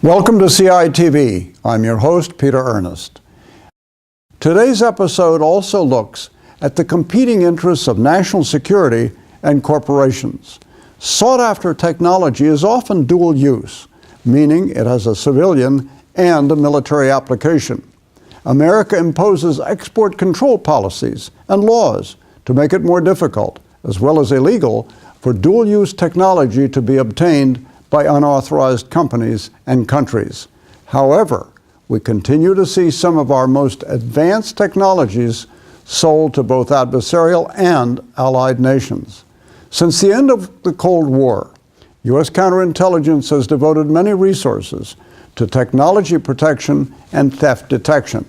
Welcome to CI-TV. I'm your host, Peter Ernest. Today's episode also looks at the competing interests of national security and corporations. Sought-after technology is often dual use, meaning it has a civilian and a military application. America imposes export control policies and laws to make it more difficult, as well as illegal, for dual-use technology to be obtained by unauthorized companies and countries. However, we continue to see some of our most advanced technologies sold to both adversarial and allied nations. Since the end of the Cold War, U.S. counterintelligence has devoted many resources to technology protection and theft detection.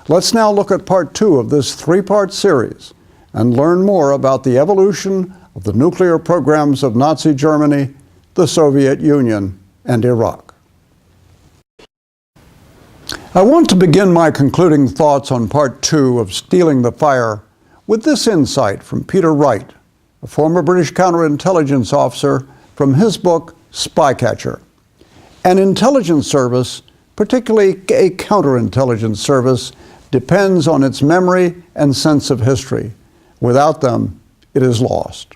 Let's now look at part 2 of this 3-part series and learn more about the evolution of the nuclear programs of Nazi Germany, the Soviet Union, and Iraq. I want to begin my concluding thoughts on part 2 of Stealing the Fire with this insight from Peter Wright, a former British counterintelligence officer, from his book, Spycatcher. An intelligence service, particularly a counterintelligence service, depends on its memory and sense of history. Without them, it is lost.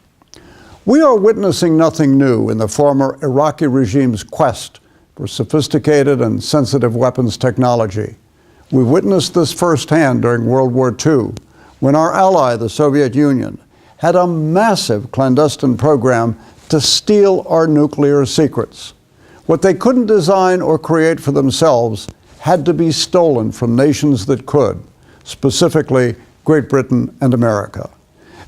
We are witnessing nothing new in the former Iraqi regime's quest for sophisticated and sensitive weapons technology. We witnessed this firsthand during World War II, when our ally, the Soviet Union, had a massive clandestine program to steal our nuclear secrets. What they couldn't design or create for themselves had to be stolen from nations that could, specifically Great Britain and America.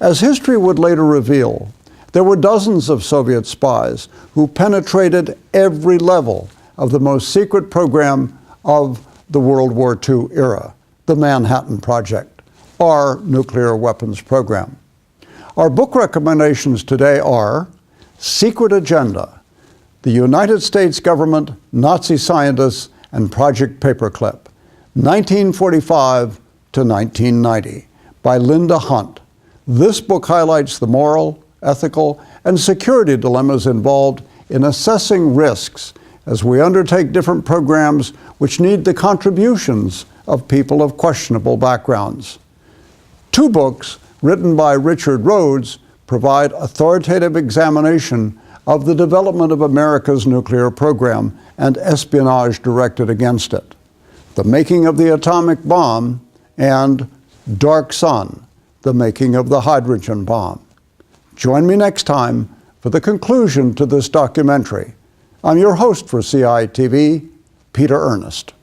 As history would later reveal, there were dozens of Soviet spies who penetrated every level of the most secret program of the World War II era, the Manhattan Project, our nuclear weapons program. Our book recommendations today are Secret Agenda, The United States Government, Nazi Scientists, and Project Paperclip, 1945 to 1990, by Linda Hunt. This book highlights the moral, ethical, and security dilemmas involved in assessing risks as we undertake different programs which need the contributions of people of questionable backgrounds. 2 books written by Richard Rhodes provide authoritative examination of the development of America's nuclear program and espionage directed against it. The Making of the Atomic Bomb and Dark Sun, The Making of the Hydrogen Bomb. Join me next time for the conclusion to this documentary. I'm your host for CI-TV, Peter Ernest.